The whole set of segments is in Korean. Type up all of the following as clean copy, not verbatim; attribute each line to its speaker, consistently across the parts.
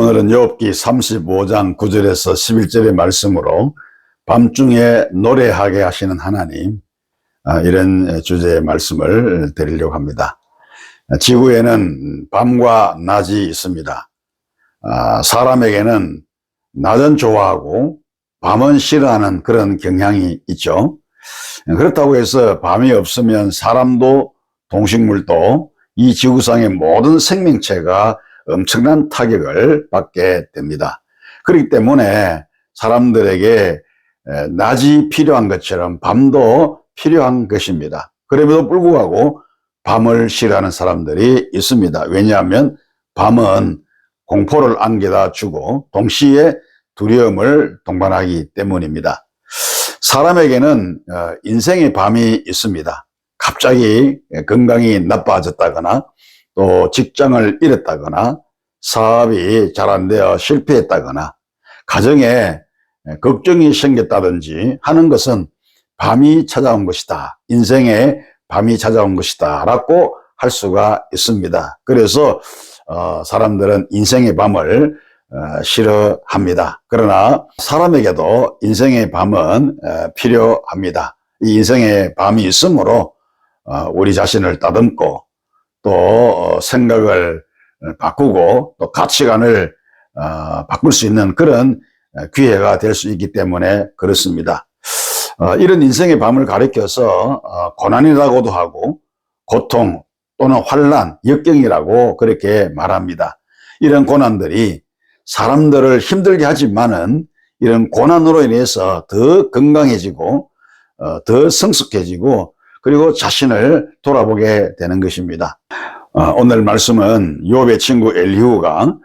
Speaker 1: 오늘은 욥기 35장 9절에서 11절의 말씀으로 밤중에 노래하게 하시는 하나님, 이런 주제의 말씀을 드리려고 합니다. 지구에는 밤과 낮이 있습니다. 사람에게는 낮은 좋아하고 밤은 싫어하는 그런 경향이 있죠. 그렇다고 해서 밤이 없으면 사람도 동식물도 이 지구상의 모든 생명체가 엄청난 타격을 받게 됩니다. 그렇기 때문에 사람들에게 낮이 필요한 것처럼 밤도 필요한 것입니다. 그럼에도 불구하고 밤을 싫어하는 사람들이 있습니다. 왜냐하면 밤은 공포를 안겨다 주고 동시에 두려움을 동반하기 때문입니다. 사람에게는 인생의 밤이 있습니다. 갑자기 건강이 나빠졌다거나 또 직장을 잃었다거나 사업이 잘 안 되어 실패했다거나 가정에 걱정이 생겼다든지 하는 것은 밤이 찾아온 것이다. 인생에 밤이 찾아온 것이다 라고 할 수가 있습니다. 그래서 사람들은 인생의 밤을 싫어합니다. 그러나 사람에게도 인생의 밤은 필요합니다. 이 인생의 밤이 있으므로 우리 자신을 다듬고 또 생각을 바꾸고 또 가치관을 바꿀 수 있는 그런 기회가 될 수 있기 때문에 그렇습니다. 이런 인생의 밤을 가리켜서 고난이라고도 하고 고통 또는 환난, 역경이라고 그렇게 말합니다. 이런 고난들이 사람들을 힘들게 하지만은 이런 고난으로 인해서 더 건강해지고 더 성숙해지고 그리고 자신을 돌아보게 되는 것입니다. 오늘 말씀은 욥의 친구 엘리후가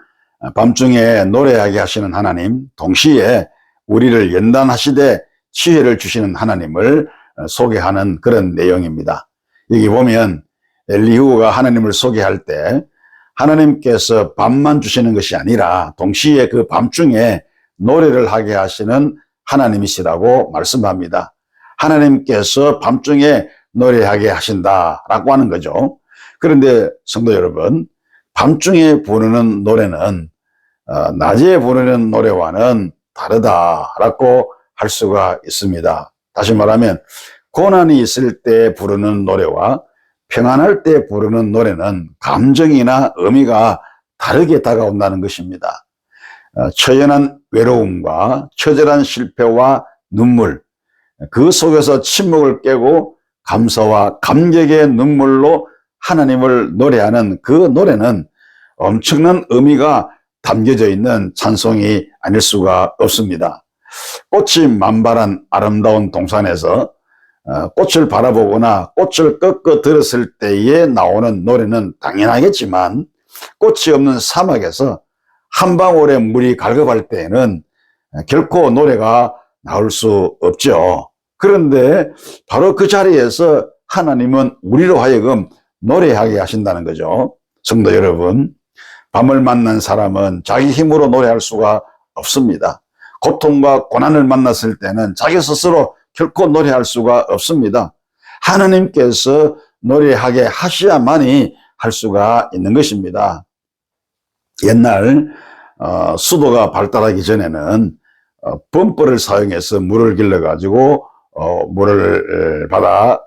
Speaker 1: 밤중에 노래하게 하시는 하나님, 동시에 우리를 연단하시되 지혜를 주시는 하나님을 소개하는 그런 내용입니다. 여기 보면 엘리후가 하나님을 소개할 때 하나님께서 밤만 주시는 것이 아니라 동시에 그 밤중에 노래를 하게 하시는 하나님이시라고 말씀합니다. 하나님께서 밤중에 노래하게 하신다라고 하는 거죠. 그런데 성도 여러분, 밤중에 부르는 노래는 낮에 부르는 노래와는 다르다라고 할 수가 있습니다. 다시 말하면 고난이 있을 때 부르는 노래와 평안할 때 부르는 노래는 감정이나 의미가 다르게 다가온다는 것입니다. 처연한 외로움과 처절한 실패와 눈물, 그 속에서 침묵을 깨고 감사와 감격의 눈물로 하나님을 노래하는 그 노래는 엄청난 의미가 담겨져 있는 찬송이 아닐 수가 없습니다. 꽃이 만발한 아름다운 동산에서 꽃을 바라보거나 꽃을 꺾어 들었을 때에 나오는 노래는 당연하겠지만 꽃이 없는 사막에서 한 방울의 물이 갈급할 때에는 결코 노래가 나올 수 없죠. 그런데 바로 그 자리에서 하나님은 우리로 하여금 노래하게 하신다는 거죠. 성도 여러분, 밤을 만난 사람은 자기 힘으로 노래할 수가 없습니다. 고통과 고난을 만났을 때는 자기 스스로 결코 노래할 수가 없습니다. 하나님께서 노래하게 하셔야만이 할 수가 있는 것입니다. 옛날 수도가 발달하기 전에는 펌프를 사용해서 물을 길러가지고 물을 받아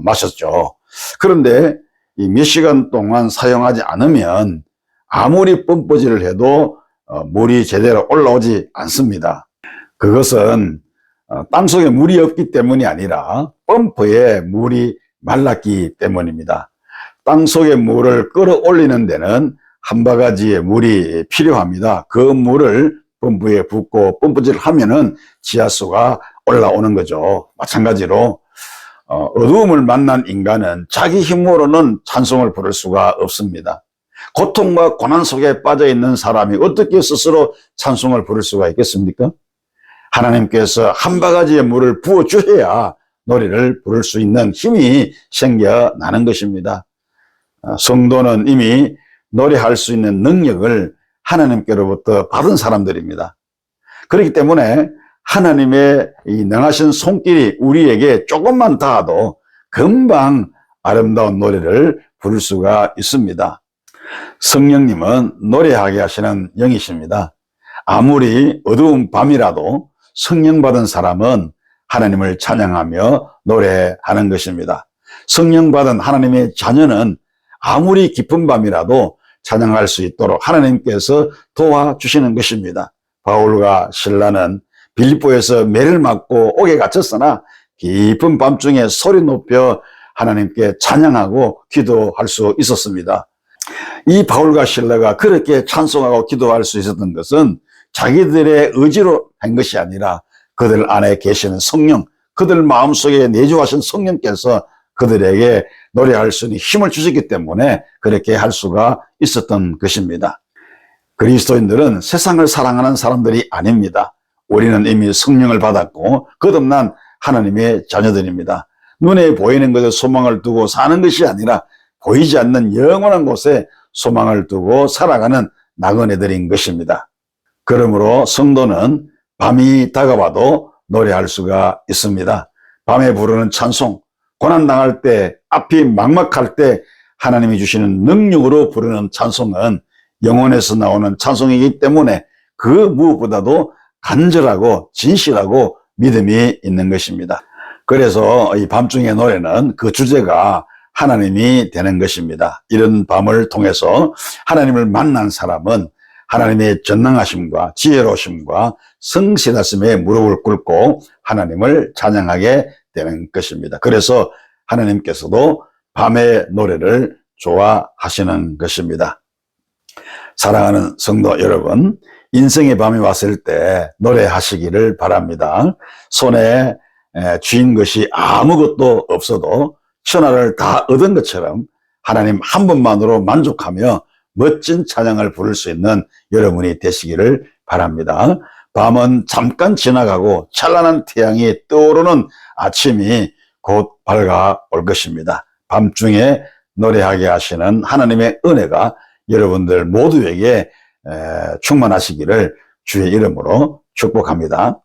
Speaker 1: 마셨죠. 그런데 이 몇 시간 동안 사용하지 않으면 아무리 펌프질을 해도 물이 제대로 올라오지 않습니다. 그것은 땅속에 물이 없기 때문이 아니라 펌프에 물이 말랐기 때문입니다. 땅속에 물을 끌어올리는 데는 한 바가지의 물이 필요합니다. 그 물을 펌프에 붓고 펌프질을 하면은 지하수가 올라오는 거죠. 마찬가지로 어두움을 만난 인간은 자기 힘으로는 찬송을 부를 수가 없습니다. 고통과 고난 속에 빠져 있는 사람이 어떻게 스스로 찬송을 부를 수가 있겠습니까? 하나님께서 한 바가지의 물을 부어 주셔야 노래를 부를 수 있는 힘이 생겨나는 것입니다. 성도는 이미 노래할 수 있는 능력을 하나님께로부터 받은 사람들입니다. 그렇기 때문에 하나님의 이 능하신 손길이 우리에게 조금만 닿아도 금방 아름다운 노래를 부를 수가 있습니다. 성령님은 노래하게 하시는 영이십니다. 아무리 어두운 밤이라도 성령 받은 사람은 하나님을 찬양하며 노래하는 것입니다. 성령 받은 하나님의 자녀는 아무리 깊은 밤이라도 찬양할 수 있도록 하나님께서 도와주시는 것입니다. 바울과 실라는 빌립보에서 매를 맞고 옥에 갇혔으나 깊은 밤중에 소리 높여 하나님께 찬양하고 기도할 수 있었습니다. 이 바울과 실라가 그렇게 찬송하고 기도할 수 있었던 것은 자기들의 의지로 한 것이 아니라 그들 안에 계시는 성령, 그들 마음속에 내주하신 성령께서 그들에게 노래할 수 있는 힘을 주셨기 때문에 그렇게 할 수가 있었던 것입니다. 그리스도인들은 세상을 사랑하는 사람들이 아닙니다. 우리는 이미 성령을 받았고 거듭난 하나님의 자녀들입니다. 눈에 보이는 것에 소망을 두고 사는 것이 아니라 보이지 않는 영원한 곳에 소망을 두고 살아가는 나그네들인 것입니다. 그러므로 성도는 밤이 다가와도 노래할 수가 있습니다. 밤에 부르는 찬송, 고난당할 때, 앞이 막막할 때 하나님이 주시는 능력으로 부르는 찬송은 영혼에서 나오는 찬송이기 때문에 그 무엇보다도 간절하고 진실하고 믿음이 있는 것입니다. 그래서 이 밤중의 노래는 그 주제가 하나님이 되는 것입니다. 이런 밤을 통해서 하나님을 만난 사람은 하나님의 전능하심과 지혜로우심과 성실하심에 무릎을 꿇고 하나님을 찬양하게 되는 것입니다. 그래서 하나님께서도 밤의 노래를 좋아하시는 것입니다. 사랑하는 성도 여러분, 인생의 밤이 왔을 때 노래하시기를 바랍니다. 손에 쥐인 것이 아무것도 없어도 천하를 다 얻은 것처럼 하나님 한 분만으로 만족하며 멋진 찬양을 부를 수 있는 여러분이 되시기를 바랍니다. 밤은 잠깐 지나가고 찬란한 태양이 떠오르는 아침이 곧 밝아올 것입니다. 밤중에 노래하게 하시는 하나님의 은혜가 여러분들 모두에게 충만하시기를 주의 이름으로 축복합니다.